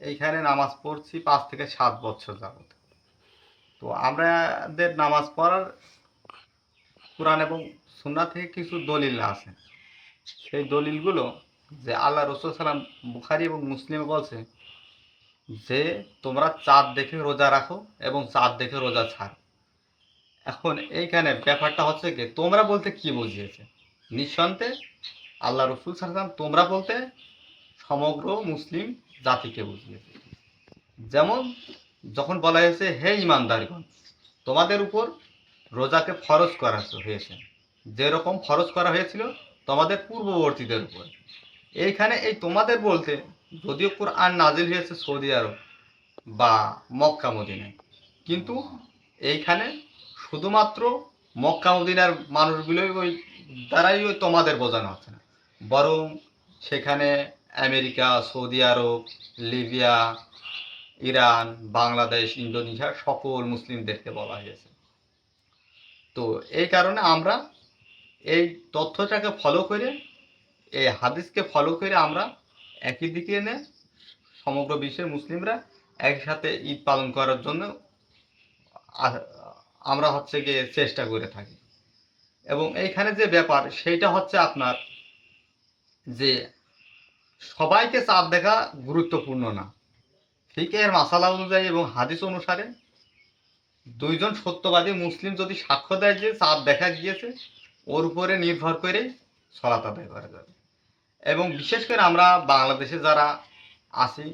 এইখানে নামাজ পড়ছি 5 থেকে 7 বছর যাবত। তো আমাদের নামাজ পড়ার কোরআন এবং সুন্নাহ থেকে কিছু দলিল আছে। সেই দলিলগুলো যে আল্লাহ রসুল সাল্লাম বুখারী এবং মুসলিমে বলছে যে তোমরা চাঁদ দেখে রোজা রাখো এবং চাঁদ দেখে রোজা ছাড়ো। এখন এইখানে ব্যাপারটা হচ্ছে কি, তোমরা বলতে কি বুঝিয়েছে? নিঃসন্দেহে আল্লাহ রসুল সাল্লাম তোমরা বলতে সমগ্র মুসলিম জাতিকে বুঝিয়েছে। যেমন যখন বলা হয়েছে হে ইমানদারগণ, তোমাদের উপর রোজাকে ফরজ করা হয়েছে যেরকম ফরজ করা হয়েছিল তোমাদের পূর্ববর্তীদের উপর। এইখানে এই তোমাদের বলতে যদিও কোরআন নাজিল হয়েছে সৌদি আরব বা মক্কা মদিনায়, কিন্তু এইখানে শুধুমাত্র মক্কা মদিনার মানুষগুলোই ওই দ্বারাই ওই তোমাদের বোঝানো হচ্ছে না, বরং সেখানে আমেরিকা, সৌদি আরব, লিবিয়া, ইরান, বাংলাদেশ, ইন্দোনেশিয়ার সকল মুসলিমদেরকে বলা হয়েছে। তো এই কারণে আমরা এই তথ্যটাকে ফলো করে, এই হাদিসকে ফলো করে আমরা একই দিকে এনে সমগ্র বিশ্বের মুসলিমরা একসাথে ঈদ পালন করার জন্য আমরা হচ্ছে গিয়ে চেষ্টা করে থাকি। এবং এইখানে যে ব্যাপার সেইটা হচ্ছে আপনার যে সবাইকে চাঁদ দেখা গুরুত্বপূর্ণ না। ফিকহের মাসালা অনুযায়ী এবং হাদিস অনুসারে দুইজন সত্যবাদী মুসলিম যদি সাক্ষ্য দেয় যে চাঁদ দেখা গিয়েছে, ওর উপরে নির্ভর করে সালাত আদায় করা যাবে। এবং বিশেষ করে আমরা বাংলাদেশে যারা আছি,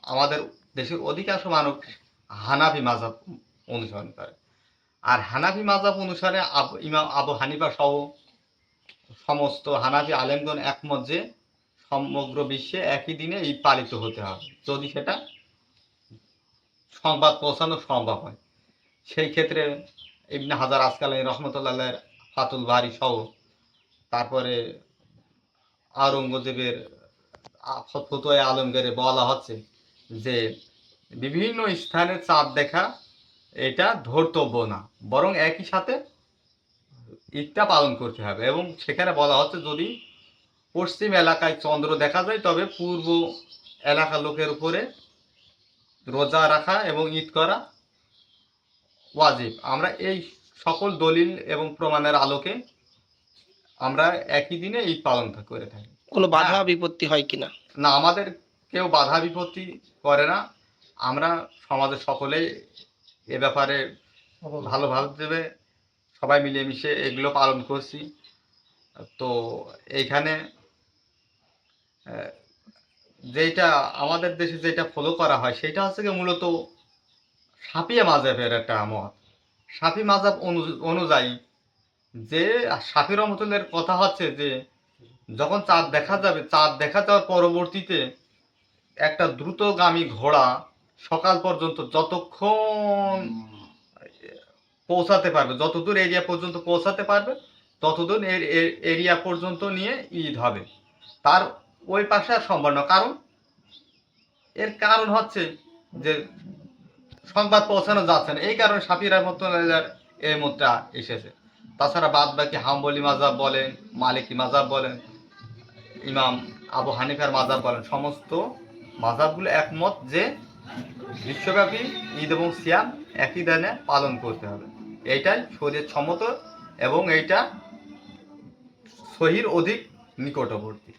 আমাদের দেশের অধিকাংশ মানুষ হানাফি মাযহাব অনুসরণ করে। আর হানাফি মাযহাব অনুসারে ইমাম আবু হানিফা সহ সমস্ত হানাফি আলেমগণ একমত যে সমগ্র বিশ্বে একই দিনে ঈদ পালিত হতে হবে, যদি সেটা সংবাদ পৌঁছানো সম্ভব হয়। সেই ক্ষেত্রে ইবনে হাজার আসকালানী রহমতুল্লাহ ফাতুল বারি সহ, তারপরে আওরঙ্গজেবের ফতোয়া আলমগীরে বলা হচ্ছে যে বিভিন্ন স্থানে চাঁদ দেখা এটা ধর্তব্য না, বরং একই সাথে ঈদটা পালন করতে হবে। এবং সেখানে বলা হচ্ছে যদি পশ্চিম এলাকায় চন্দ্র দেখা যায় তবে পূর্ব এলাকার লোকের উপরে রোজা রাখা এবং ঈদ করা ওয়াজিব। আমরা এই সকল দলিল এবং প্রমাণের আলোকে আমরা একই দিনে ঈদ পালন করে থাকি। কোনো বাধা বিপত্তি হয় কিনা? না, আমাদের কেউ বাধা বিপত্তি করে না। আমরা সমাজের সকলেই এ ব্যাপারে ভালোভাবে সবাই মিলেমিশে এগুলো পালন করছি। তো এইখানে যেটা আমাদের দেশে যেটা ফলো করা হয় সেটা হচ্ছে কি মূলত শাফিয়া মাযহাবের একটা মত। শাফি মাযহাব অনুযায়ী যে শাফি রহমতুল্লাহর কথা হচ্ছে যে যখন চাঁদ দেখা যাবে, চাঁদ দেখা যাওয়ার পরবর্তীতে একটা দ্রুতগামী ঘোড়া সকাল পর্যন্ত যতক্ষণ পৌঁছাতে পারবে, যতদূর এরিয়া পর্যন্ত পৌঁছাতে পারবে ততদূর এরিয়া পর্যন্ত নিয়ে ঈদ হবে। তার ওই পাশে আর সম্ভব না। এর কারণ হচ্ছে যে সংবাদ পৌঁছানো যাচ্ছে না, এই কারণে শাফি রহমতুল্লাহর এই মতটা এসেছে। তাছাড়া বাদ বাকি হাম্বলি মাযহাব বলেন, মালিকি মাযহাব বলেন, ইমাম আবু হানিফার মাযহাব বলেন, সমস্ত মাযহাবগুলো একমত যে বিশ্বব্যাপী ঈদ এবং সিয়াম একই দিনে পালন করতে হবে। এইটাই শরীয়ত সম্মত এবং এইটা সহির অধিক নিকটবর্তী।